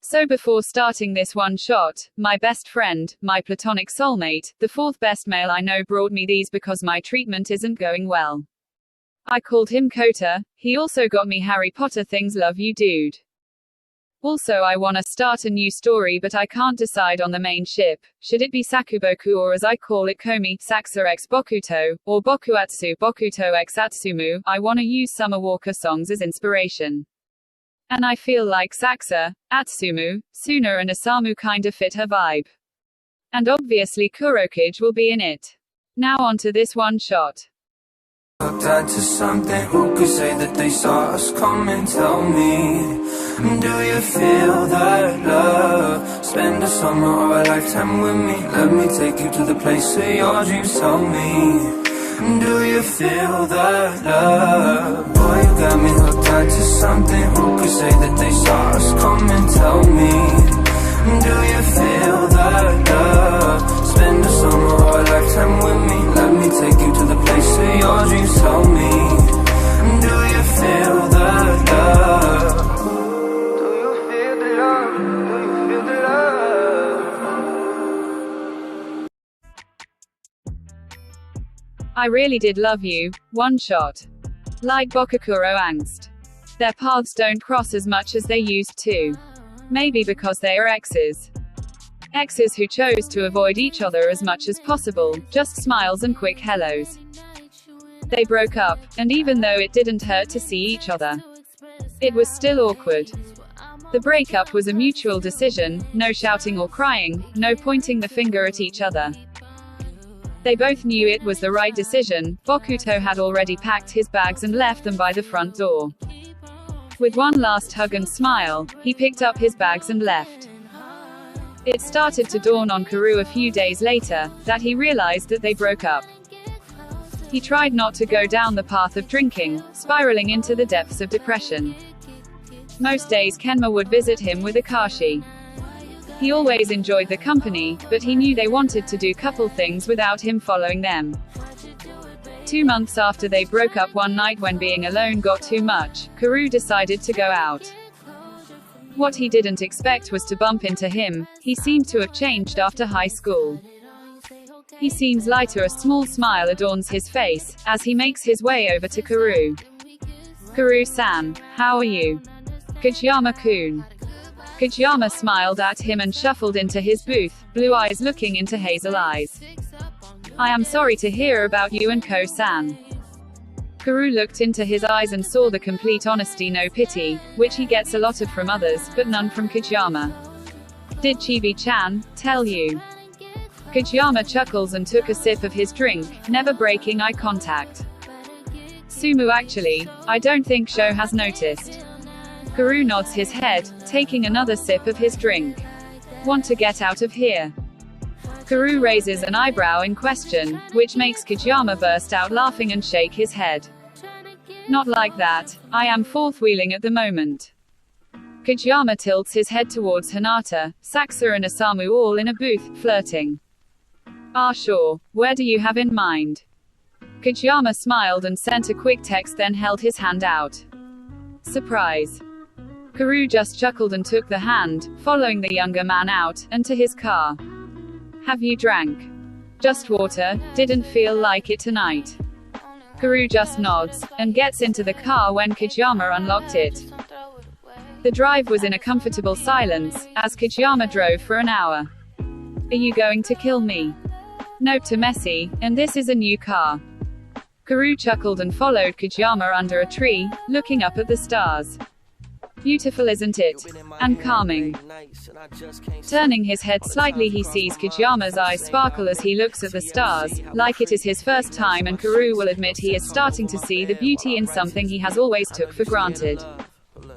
So before starting this one shot, my best friend, my platonic soulmate, the fourth best male I know brought me these because my treatment isn't going well. I called him Kota, he also got me Harry Potter things. Love you dude. Also I wanna start a new story but I can't decide on the main ship. Should it be Sakuboku or as I call it Komi, Saksa x Bokuto, or Bokuatsu, Bokuto x Atsumu. I wanna use Summer Walker songs as inspiration. And I feel like Saksa, Atsumu, Suna and Osamu kinda fit her vibe. And obviously KuroKage will be in it. Now onto this one shot. Hooked onto something, who could say that they saw us coming? Tell me, do you feel that love? Spend a summer or a lifetime with me. Let me take you to the place of your dreams. Tell me, do you feel that love? Boy, you got me hooked onto something, who could say that they saw us coming? Tell me, do you feel that love? Spend a summer or a lifetime with me. Let me take you to the place of your dreams. Tell me, do you feel that love? Do you feel the love? Do you feel the love? I really did love you. One shot. Like Bokukuro angst. Their paths don't cross as much as they used to. Maybe because they are exes. Exes who chose to avoid each other as much as possible, just smiles and quick hellos. They broke up, and even though it didn't hurt to see each other, it was still awkward. The breakup was a mutual decision, no shouting or crying, no pointing the finger at each other. They both knew it was the right decision. Bokuto had already packed his bags and left them by the front door. With one last hug and smile, he picked up his bags and left. It started to dawn on Kuru a few days later, that he realized that they broke up. He tried not to go down the path of drinking, spiraling into the depths of depression. Most days Kenma would visit him with Akaashi. He always enjoyed the company, but he knew they wanted to do couple things without him following them. 2 months after they broke up, one night when being alone got too much, Kuru decided to go out. What he didn't expect was to bump into him. He seemed to have changed after high school. He seems lighter, a small smile adorns his face, as he makes his way over to Kuru. Kuru-san, how are you? Kageyama-kun. Kageyama smiled at him and shuffled into his booth, blue eyes looking into hazel eyes. I am sorry to hear about you and Ko-san. Kuru looked into his eyes and saw the complete honesty, no pity, which he gets a lot of from others, but none from Kageyama. Did Chibi-chan tell you? Kageyama chuckles and took a sip of his drink, never breaking eye contact. Sumu, actually, I don't think Sho has noticed. Kuru nods his head, taking another sip of his drink. Want to get out of here? Kuru raises an eyebrow in question, which makes Kageyama burst out laughing and shake his head. Not like that, I am fourth-wheeling at the moment. Kageyama tilts his head towards Hinata, Saksa and Osamu all in a booth, flirting. Ah sure, where do you have in mind? Kageyama smiled and sent a quick text, then held his hand out. Surprise. Kuru just chuckled and took the hand, following the younger man out, and to his car. Have you drank? Just water, didn't feel like it tonight. Kuru just nods, and gets into the car when Kageyama unlocked it. The drive was in a comfortable silence, as Kageyama drove for an hour. Are you going to kill me? Note to Messi, and this is a new car. Kuru chuckled and followed Kageyama under a tree, looking up at the stars. Beautiful, isn't it? And calming. Turning his head slightly, he sees Kageyama's eyes sparkle as he looks at the stars, like it is his first time, and Kuru will admit he is starting to see the beauty in something he has always took for granted.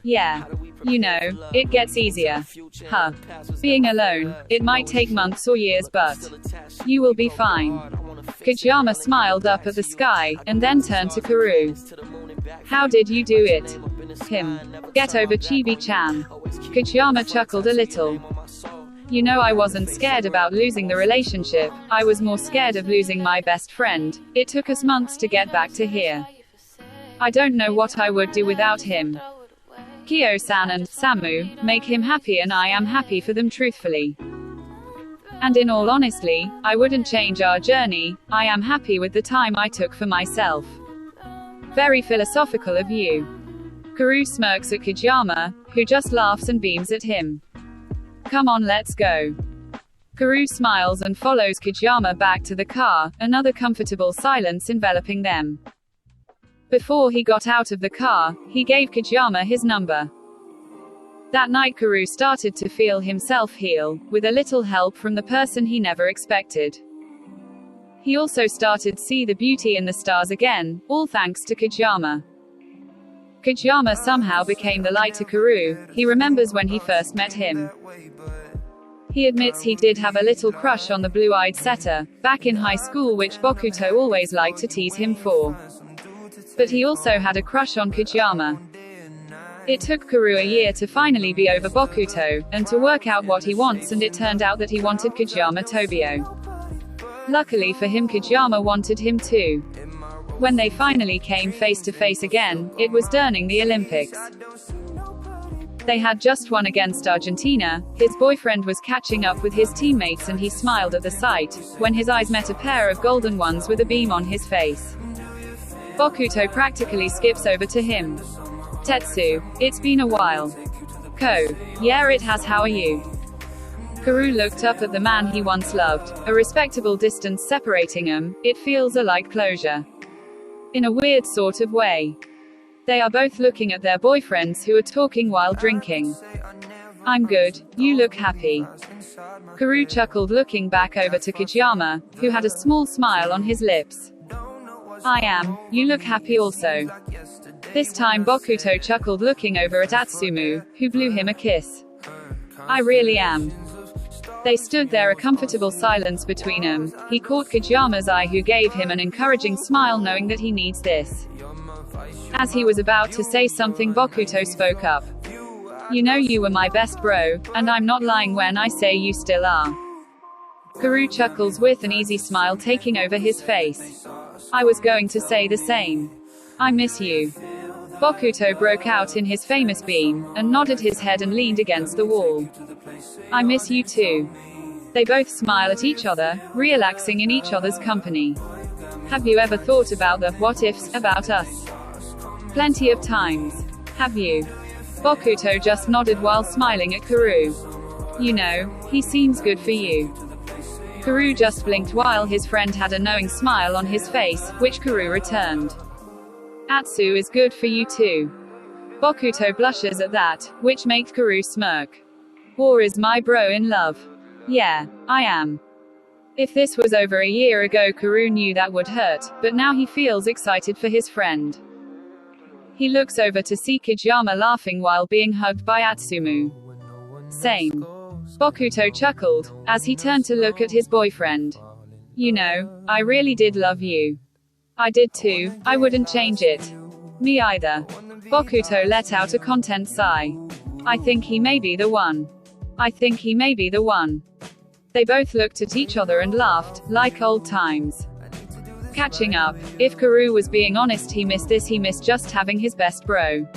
Yeah. You know, it gets easier. Huh. Being alone, it might take months or years, but you will be fine. Kageyama smiled up at the sky, and then turned to Kuru. How did you do it? Him. Get over Chibi-chan. Kageyama chuckled a little. You know, I wasn't scared about losing the relationship, I was more scared of losing my best friend. It took us months to get back to here. I don't know what I would do without him. Kyo-san and Samu make him happy, and I am happy for them truthfully. And in all honesty, I wouldn't change our journey. I am happy with the time I took for myself. Very philosophical of you. Kuru smirks at Kajiyama, who just laughs and beams at him. Come on, let's go. Kuru smiles and follows Kajiyama back to the car, another comfortable silence enveloping them. Before he got out of the car, he gave Kajiyama his number. That night Kuru started to feel himself heal, with a little help from the person he never expected. He also started to see the beauty in the stars again, all thanks to Kajiyama. Kajiyama somehow became the light to Kuru. He remembers when he first met him. He admits he did have a little crush on the blue-eyed setter, back in high school, which Bokuto always liked to tease him for. But he also had a crush on Kajiyama. It took Kuru a year to finally be over Bokuto, and to work out what he wants, and it turned out that he wanted Kajiyama Tobio. Luckily for him, Kajiyama wanted him too. When they finally came face to face again, it was during the Olympics. They had just won against Argentina. His boyfriend was catching up with his teammates and he smiled at the sight, when his eyes met a pair of golden ones with a beam on his face. Bokuto practically skips over to him. Tetsu, it's been a while. Ko, yeah it has, how are you? Kuru looked up at the man he once loved, a respectable distance separating them. It feels like closure. In a weird sort of way. They are both looking at their boyfriends who are talking while drinking. I'm good, you look happy. Kuru chuckled, looking back over to Kajiyama, who had a small smile on his lips. I am, you look happy also. This time Bokuto chuckled, looking over at Atsumu, who blew him a kiss. I really am. They stood there, a comfortable silence between them. He caught Kajiyama's eye, who gave him an encouraging smile, knowing that he needs this. As he was about to say something, Bokuto spoke up. You know, you were my best bro, and I'm not lying when I say you still are. Kuru chuckles with an easy smile taking over his face. I was going to say the same. I miss you. Bokuto broke out in his famous beam, and nodded his head and leaned against the wall. I miss you too. They both smile at each other, relaxing in each other's company. Have you ever thought about the what-ifs about us? Plenty of times. Have you? Bokuto just nodded while smiling at Kuru. You know, he seems good for you. Kuru just blinked while his friend had a knowing smile on his face, which Kuru returned. Atsu is good for you too. Bokuto blushes at that, which makes Kuru smirk. Or is my bro in love? Yeah, I am. If this was over a year ago, Kuru knew that would hurt, but now he feels excited for his friend. He looks over to see Kajiyama laughing while being hugged by Atsumu. Same. Bokuto chuckled, as he turned to look at his boyfriend. You know, I really did love you. I did too, I wouldn't change it. Me either. Bokuto let out a content sigh. I think he may be the one. I think he may be the one. They both looked at each other and laughed, like old times. Catching up. If Kuru was being honest, he missed this, he missed just having his best bro.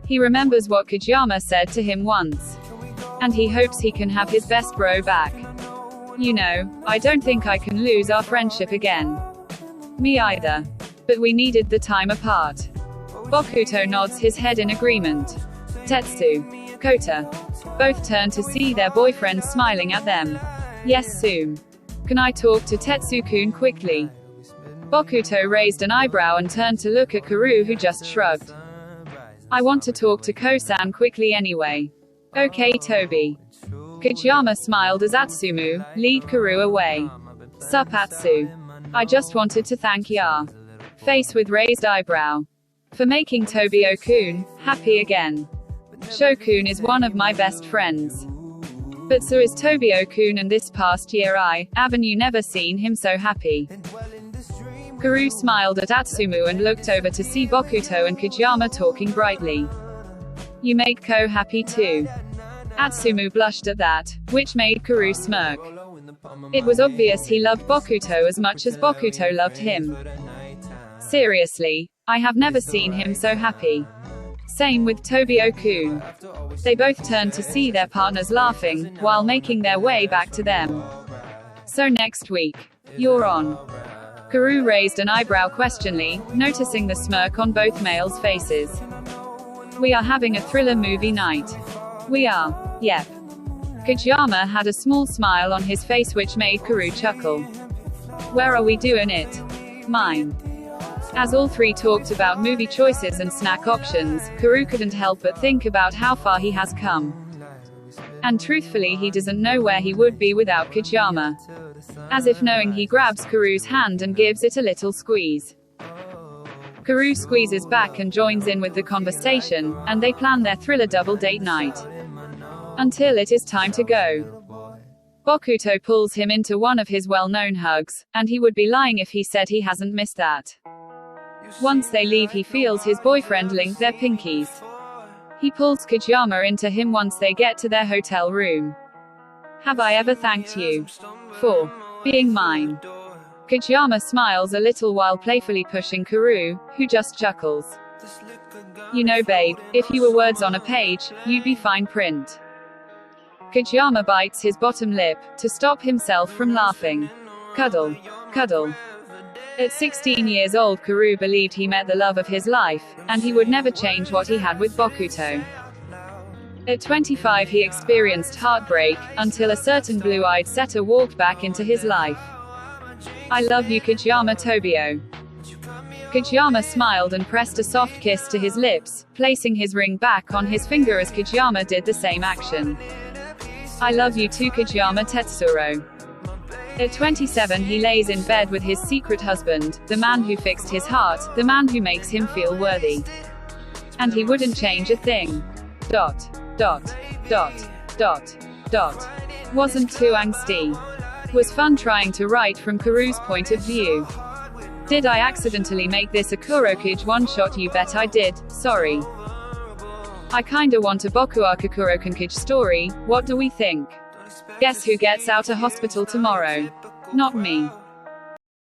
He remembers what Kajiyama said to him once. And he hopes he can have his best bro back. You know, I don't think I can lose our friendship again. Me either. But we needed the time apart. Bokuto nods his head in agreement. Tetsu. Kota. Both turn to see their boyfriend smiling at them. Yes, soon. Can I talk to Tetsu-kun quickly? Bokuto raised an eyebrow and turned to look at Kuru, who just shrugged. I want to talk to Ko-san quickly anyway. Okay, Toby. Kajiyama smiled as Atsumu lead Kuru away. Sup, Atsu. I just wanted to thank ya. Face with raised eyebrow. For making Tobio-kun happy again. Shokun is one of my best friends. But so is Tobio-kun, and this past year Avenue never seen him so happy. Kuru smiled at Atsumu and looked over to see Bokuto and Kajiyama talking brightly. You make Ko happy too. Atsumu blushed at that, which made Kuru smirk. It was obvious he loved Bokuto as much as Bokuto loved him. Seriously, I have never seen him so happy. Same with Tobio-kun. They both turned to see their partners laughing, while making their way back to them. So next week. You're on. Kuru raised an eyebrow questioningly, noticing the smirk on both males' faces. We are having a thriller movie night. We are. Yep. Kajiyama had a small smile on his face which made Kuru chuckle. Where are we doing it? Mine. As all three talked about movie choices and snack options, Kuru couldn't help but think about how far he has come. And truthfully he doesn't know where he would be without Kajiyama. As if knowing, he grabs Kuru's hand and gives it a little squeeze. Kuru squeezes back and joins in with the conversation, and they plan their thriller double date night. Until it is time to go. Bokuto pulls him into one of his well-known hugs, and he would be lying if he said he hasn't missed that. Once they leave he feels his boyfriend link their pinkies. He pulls Kajiyama into him once they get to their hotel room. Have I ever thanked you for being mine? Kajiyama smiles a little while playfully pushing Kuru, who just chuckles. You know babe, if you were words on a page, you'd be fine print. Kajiyama bites his bottom lip, to stop himself from laughing. Cuddle. Cuddle. At 16 years old Kuru believed he met the love of his life, and he would never change what he had with Bokuto. At 25 he experienced heartbreak, until a certain blue-eyed setter walked back into his life. I love you Kajiyama Tobio. Kajiyama smiled and pressed a soft kiss to his lips, placing his ring back on his finger as Kajiyama did the same action. I love you too Kajiyama Tetsuro. At 27 he lays in bed with his secret husband, the man who fixed his heart, the man who makes him feel worthy. And he wouldn't change a thing. Dot. Dot. Dot. Dot. Dot. Wasn't too angsty. Was fun trying to write from Kuru's point of view. Did I accidentally make this a KuroKage one-shot? You bet I did, sorry. I kinda want a Bokuaka KuroKage story, what do we think? Guess who gets out of hospital tomorrow? Not me.